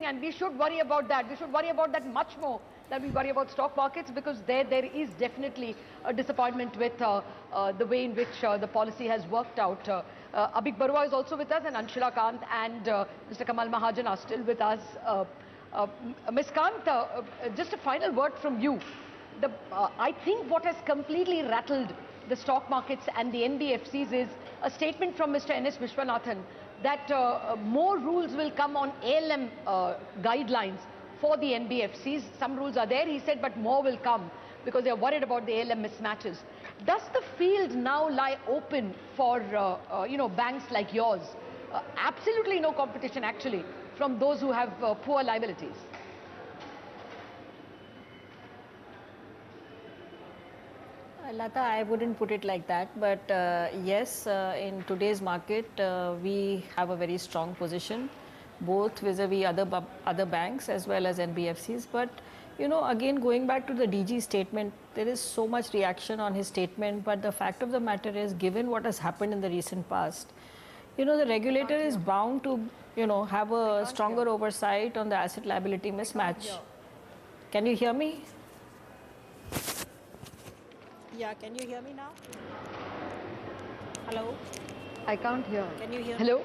and we should worry about that. We should worry about that much more than we worry about stock markets, because there is definitely a disappointment with the way in which the policy has worked out. Abik Barua is also with us, and Anshula Kant and Mr. Kamal Mahajan are still with us. Ms. Kant, just a final word from you. I think what has completely rattled the stock markets and the NBFCs is a statement from Mr. N.S. Vishwanathan that more rules will come on ALM guidelines for the NBFCs. Some rules are there, he said, but more will come because they are worried about the ALM mismatches. Does the field now lie open for banks like yours? Absolutely no competition actually from those who have poor liabilities. Latha, I wouldn't put it like that, but yes, in today's market, we have a very strong position, both vis-a-vis other banks as well as NBFCs. But, again, going back to the DG statement, there is so much reaction on his statement, but the fact of the matter is, given what has happened in the recent past, the regulator is bound to, have a stronger oversight on the asset liability mismatch. Can you hear me? Yeah, can you hear me now? Hello? I can't hear. Can you hear Hello? me?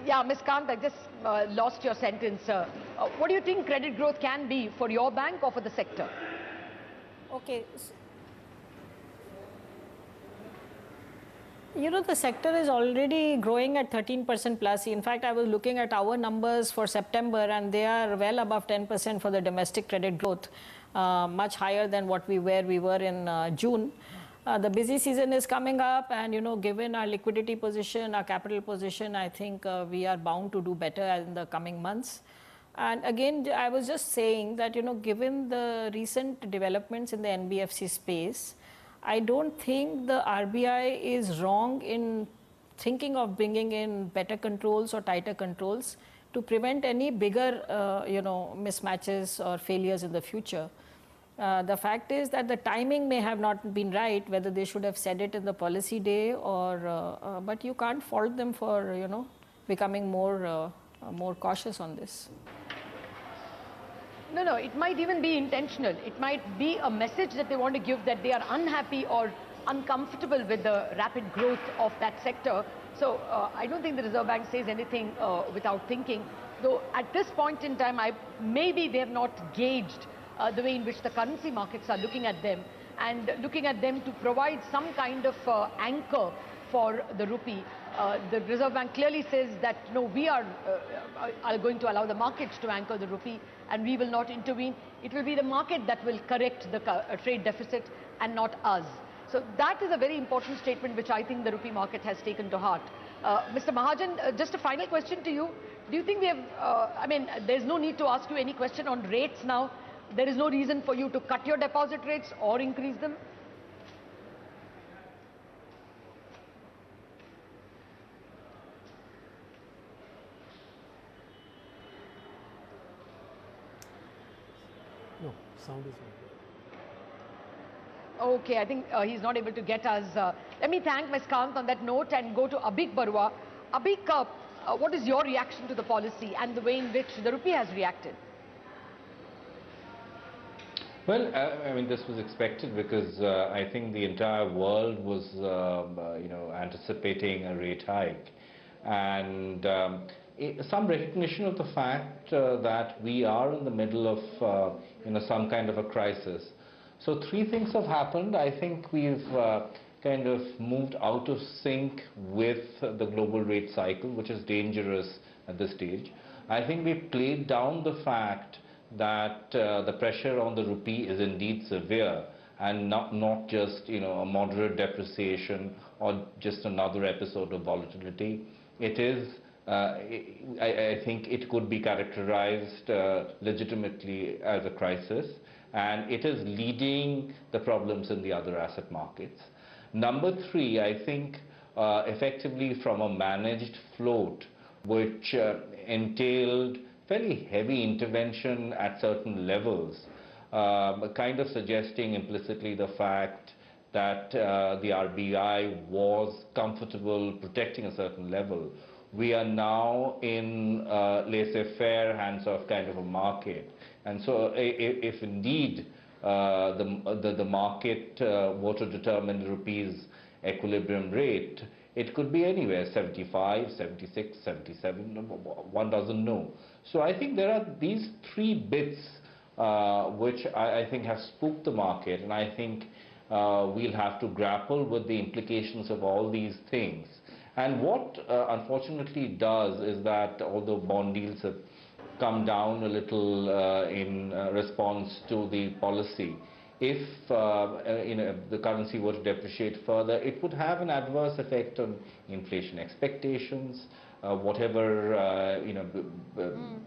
Yeah, Ms. Kant, I just lost your sentence. What do you think credit growth can be for your bank or for the sector? Okay. The sector is already growing at 13% plus. In fact, I was looking at our numbers for September, and they are well above 10% for the domestic credit growth, much higher than what we were in June. The busy season is coming up, and given our liquidity position, our capital position, I think we are bound to do better in the coming months. And again, I was just saying that, given the recent developments in the NBFC space, I don't think the RBI is wrong in thinking of bringing in better controls or tighter controls to prevent any bigger, mismatches or failures in the future. The fact is that the timing may have not been right, whether they should have said it in the policy day or, but you can't fault them for, becoming more cautious on this. No, it might even be intentional. It might be a message that they want to give, that they are unhappy or uncomfortable with the rapid growth of that sector. So I don't think the Reserve Bank says anything without thinking. Though at this point in time, maybe they have not gauged the way in which the currency markets are looking at them, and looking at them to provide some kind of anchor for the rupee. The Reserve Bank clearly says that, no, we are going to allow the markets to anchor the rupee and we will not intervene. It will be the market that will correct the trade deficit and not us. So that is a very important statement which I think the rupee market has taken to heart. Mr. Mahajan, just a final question to you. Do you think we have, there's no need to ask you any question on rates now. There is no reason for you to cut your deposit rates or increase them? No, sound is not. Okay, I think he's not able to get us. Let me thank Ms. Kant on that note and go to Abik Barua. Abik, what is your reaction to the policy and the way in which the rupee has reacted? Well, this was expected because I think the entire world was, anticipating a rate hike, and some recognition of the fact that we are in the middle of, some kind of a crisis. So three things have happened. I think we've kind of moved out of sync with the global rate cycle, which is dangerous at this stage. I think we've played down the fact that the pressure on the rupee is indeed severe, and not just a moderate depreciation or just another episode of volatility. It is, I think it could be characterized legitimately as a crisis, and it is leading the problems in the other asset markets. Number three, I think effectively from a managed float, which entailed fairly heavy intervention at certain levels, kind of suggesting implicitly the fact that the RBI was comfortable protecting a certain level, we are now in laissez-faire hands of kind of a market. And so if indeed the market were to determine the rupee's equilibrium rate, it could be anywhere, 75, 76, 77, one doesn't know. So I think there are these three bits which I think have spooked the market, and I think we'll have to grapple with the implications of all these things. And what unfortunately it does is that although bond yields have come down a little in response to the policy, if the currency were to depreciate further, it would have an adverse effect on inflation expectations. Whatever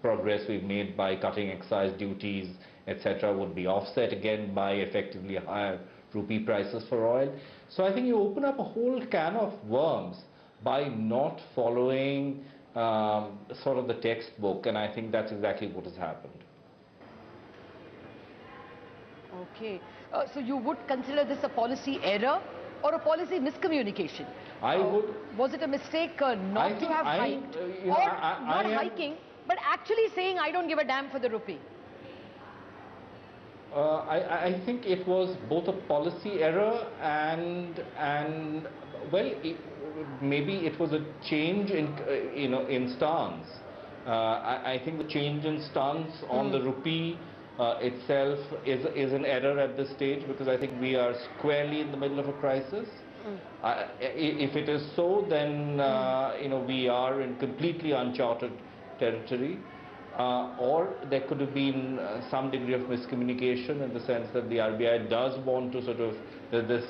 progress we've made by cutting excise duties, etc., would be offset again by effectively higher rupee prices for oil. So I think you open up a whole can of worms by not following sort of the textbook, and I think that's exactly what has happened. Okay, so you would consider this a policy error or a policy miscommunication? I would. Was it a mistake not to have hiked, or not hiking, but actually saying I don't give a damn for the rupee? I think it was both a policy error and well, maybe it was a change in in stance. I think the change in stance on the rupee itself is an error at this stage, because I think we are squarely in the middle of a crisis. If it is so, then we are in completely uncharted territory. Or there could have been some degree of miscommunication, in the sense that the RBI does want to sort of this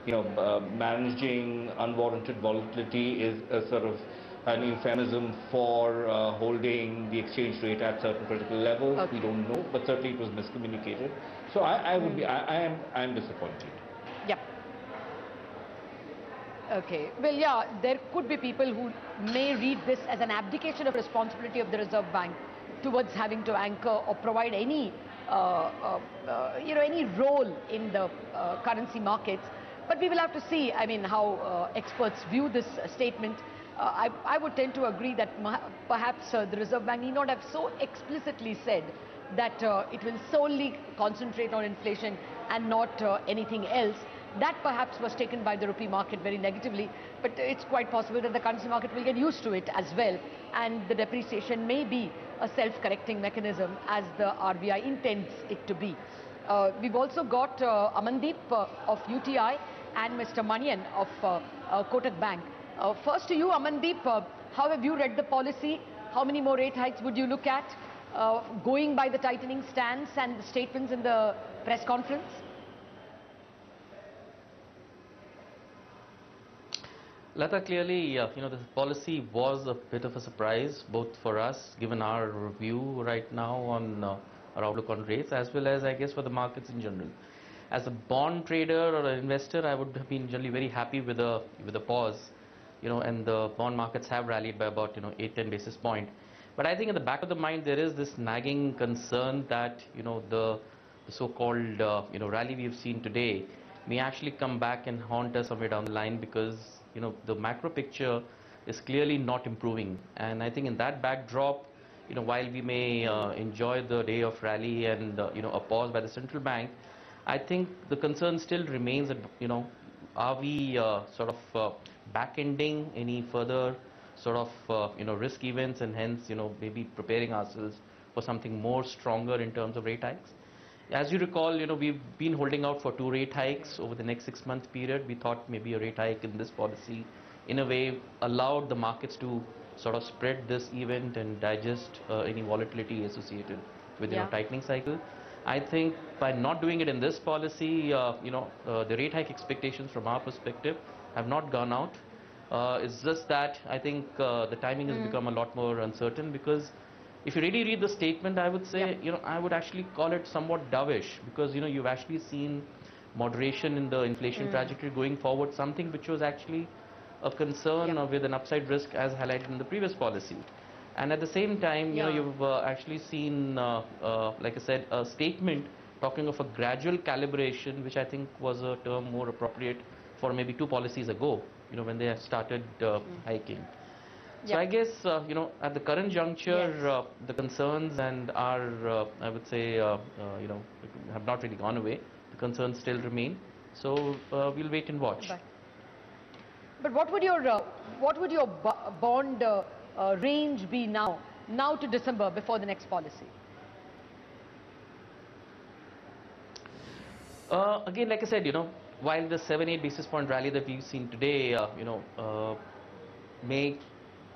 managing unwarranted volatility is a sort of an euphemism for holding the exchange rate at certain critical levels. Okay. We don't know, but certainly it was miscommunicated. So I am disappointed. Yeah. Okay. Well, yeah, there could be people who may read this as an abdication of responsibility of the Reserve Bank towards having to anchor or provide any any role in the currency markets. But we will have to see, I mean, how experts view this statement. I would tend to agree that perhaps the Reserve Bank need not have so explicitly said that it will solely concentrate on inflation and not anything else. That perhaps was taken by the rupee market very negatively, but it's quite possible that the currency market will get used to it as well, and the depreciation may be a self-correcting mechanism as the RBI intends it to be. We've also got Amandeep of UTI and Mr. Manian of Kotak Bank. First to you, Amandeep, how have you read the policy? How many more rate hikes would you look at, going by the tightening stance and the statements in the press conference? Latha, clearly, this policy was a bit of a surprise, both for us, given our review right now on our outlook on rates, as well as, I guess, for the markets in general. As a bond trader or an investor, I would have been generally very happy with the pause, and the bond markets have rallied by about 8-10 basis points. But I think in the back of the mind there is this nagging concern that the so-called rally we have seen today may actually come back and haunt us somewhere down the line, because the macro picture is clearly not improving. And I think in that backdrop, while we may enjoy the day of rally and a pause by the central bank, I think the concern still remains that are we sort of back-ending any further sort of risk events, and hence maybe preparing ourselves for something more stronger in terms of rate hikes. As you recall, we've been holding out for 2 rate hikes over the next 6-month period. We thought maybe a rate hike in this policy, in a way, allowed the markets to sort of spread this event and digest any volatility associated with tightening cycle. I think by not doing it in this policy, the rate hike expectations from our perspective have not gone out. It's just that I think the timing has become a lot more uncertain, because if you really read the statement, I would say, I would actually call it somewhat dovish, because, you've actually seen moderation in the inflation trajectory going forward, something which was actually a concern with an upside risk as highlighted in the previous policy. And at the same time, you've actually seen, like I said, a statement talking of a gradual calibration, which I think was a term more appropriate for maybe 2 policies ago, when they started hiking. So I guess, at the current juncture, Yes. the concerns and our, I would say, have not really gone away. The concerns still remain. So we'll wait and watch. But what would your bond range be now to December before the next policy? Again, like I said, while the 7-8 basis point rally that we've seen today, may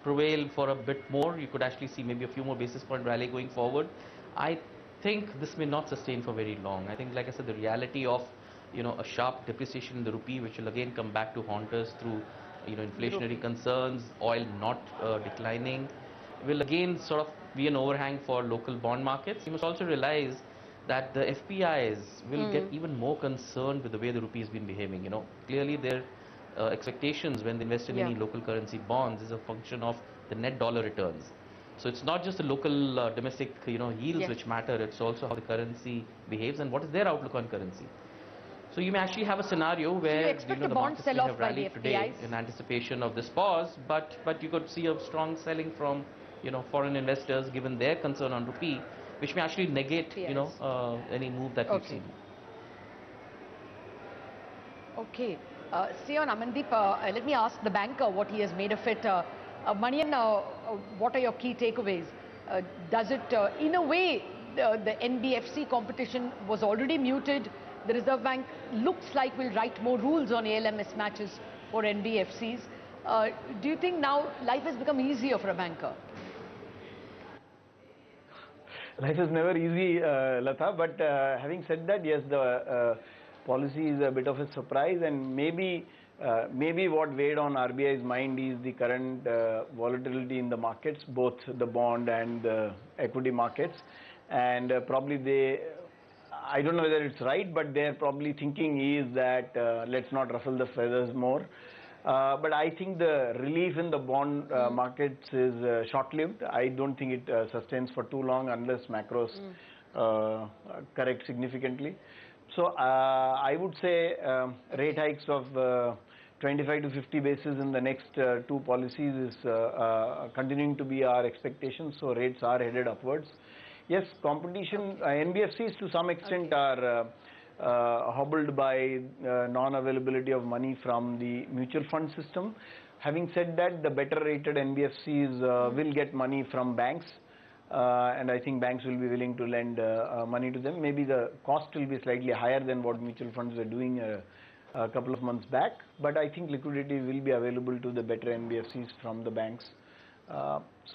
prevail for a bit more, you could actually see maybe a few more basis point rally going forward. I think this may not sustain for very long. I think, like I said, the reality of a sharp depreciation in the rupee, which will again come back to haunt us through inflationary concerns, oil not declining, will again sort of be an overhang for local bond markets. You must also realize that the FPIs will get even more concerned with the way the rupee has been behaving. Clearly their expectations when they invest in any local currency bonds is a function of the net dollar returns. So it's not just the local domestic yields which matter, it's also how the currency behaves and what is their outlook on currency. So you may actually have a scenario where the markets may have rallied today in anticipation of this pause, but you could see a strong selling from foreign investors given their concern on rupee, which may actually negate any move that we've seen. Okay. See on Amandeep, let me ask the banker what he has made of it. Manian, what are your key takeaways? Does it, in a way, the NBFC competition was already muted. The Reserve Bank looks like will write more rules on ALM mismatches for NBFCs. Do you think now life has become easier for a banker? Life is never easy, Latha, but having said that, yes, the policy is a bit of a surprise, and maybe what weighed on RBI's mind is the current volatility in the markets, both the bond and the equity markets, and probably I don't know whether it's right, but their probably thinking is that let's not ruffle the feathers more. But I think the relief in the bond markets is short-lived. I don't think it sustains for too long unless macros correct significantly. So I would say rate hikes of 25 to 50 basis in the next two policies is continuing to be our expectations. So rates are headed upwards. Yes, competition, NBFCs to some extent are hobbled by non-availability of money from the mutual fund system. Having said that, the better rated NBFCs will get money from banks, and I think banks will be willing to lend money to them. Maybe the cost will be slightly higher than what mutual funds were doing a couple of months back, but I think liquidity will be available to the better NBFCs from the banks.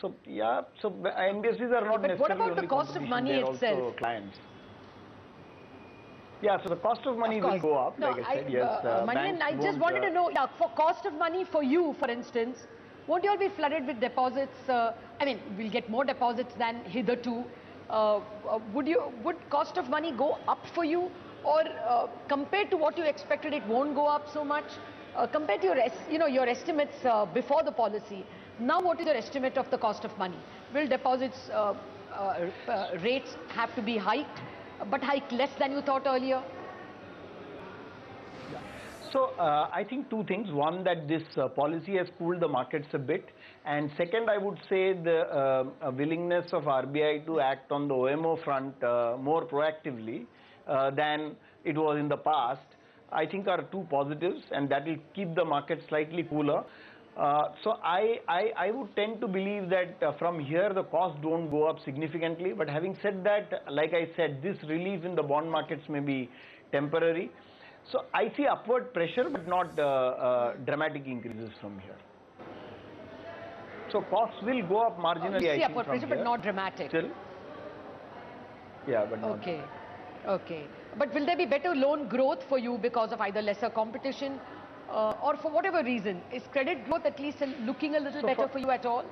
So NBFCs are not necessarily. But what about the cost of money itself? Also clients. Yeah, so the cost of money will go up, like I said, yes. Manian, I just wanted to know, for cost of money for you, for instance, won't you all be flooded with deposits? I mean, we'll get more deposits than hitherto. Would cost of money go up for you? Or compared to what you expected, it won't go up so much? Compared to your estimates before the policy, now what is your estimate of the cost of money? Will deposits rates have to be hiked, but hiked less than you thought earlier? So I think two things. One, that this policy has cooled the markets a bit. And second, I would say the willingness of RBI to act on the OMO front more proactively than it was in the past, I think are two positives, and that will keep the market slightly cooler. So I would tend to believe that from here the costs don't go up significantly. But having said that, like I said, this relief in the bond markets may be temporary. So I see upward pressure, but not dramatic increases from here. So costs will go up marginally. You see upward pressure, but not dramatic. Still. Yeah, but not. Okay. Okay. But will there be better loan growth for you because of either lesser competition or for whatever reason? Is credit growth at least looking a little better for you at all?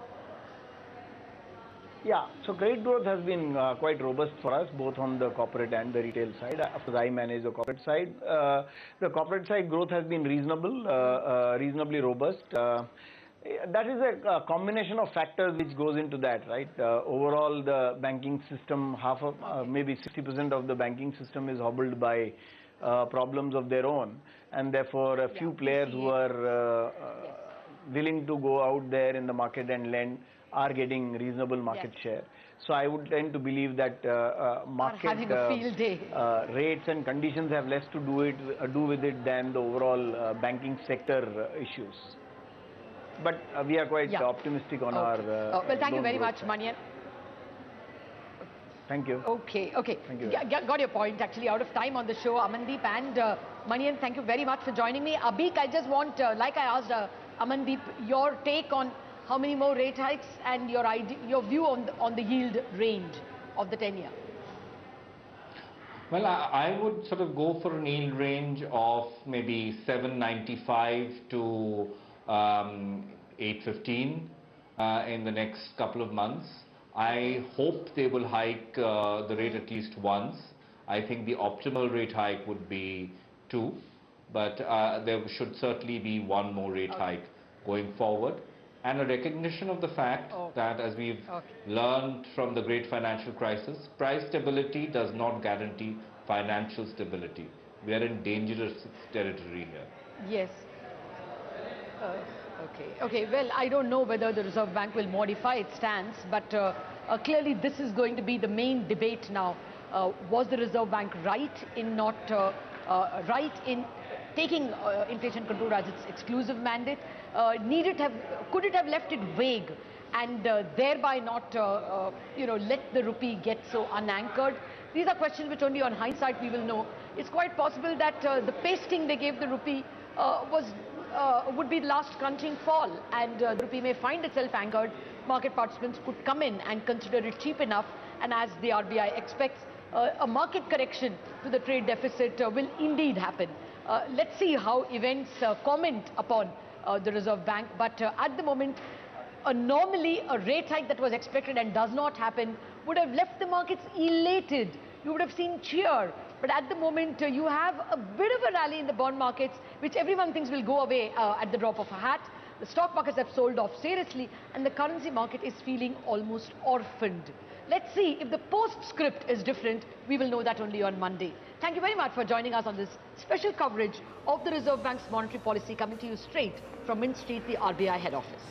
Yeah, so credit growth has been quite robust for us, both on the corporate and the retail side. Of course, I manage the corporate side. The corporate side growth has been reasonably robust. That is a combination of factors which goes into that, right? Overall, the banking system, maybe 60% of the banking system is hobbled by problems of their own, and therefore a few players who are willing to go out there in the market and lend are getting reasonable market share. So I would tend to believe that market having a field day. Rates and conditions have less to do with it than the overall banking sector issues. But we are quite optimistic on our well, thank you very much, Manian. Thank you. Okay. Thank you. Got your point. Actually, out of time on the show, Amandeep and Manian, thank you very much for joining me. Abik, I just want, like I asked Amandeep, your take on how many more rate hikes and your view on the yield range of the 10-year. Well, I would sort of go for an yield range of maybe 795 to 815 in the next couple of months. I hope they will hike the rate at least once. I think the optimal rate hike would be 2, but there should certainly be one more rate hike going forward. And a recognition of the fact that, as we've learned from the great financial crisis, price stability does not guarantee financial stability. We are in dangerous territory here. Yes. Okay. Well, I don't know whether the Reserve Bank will modify its stance, but clearly this is going to be the main debate now. Was the Reserve Bank right in taking inflation control as its exclusive mandate? Could it have left it vague and thereby not let the rupee get so unanchored? These are questions which only on hindsight we will know. It's quite possible that the pasting they gave the rupee would be the last crunching fall, and the rupee may find itself anchored. Market participants could come in and consider it cheap enough, and as the RBI expects, a market correction to the trade deficit will indeed happen. Let's see how events comment upon the Reserve Bank, but at the moment, normally a rate hike that was expected and does not happen would have left the markets elated. You would have seen cheer. But at the moment, you have a bit of a rally in the bond markets, which everyone thinks will go away at the drop of a hat. The stock markets have sold off seriously, and the currency market is feeling almost orphaned. Let's see if the postscript is different. We will know that only on Monday. Thank you very much for joining us on this special coverage of the Reserve Bank's monetary policy, coming to you straight from Mint Street, the RBI head office.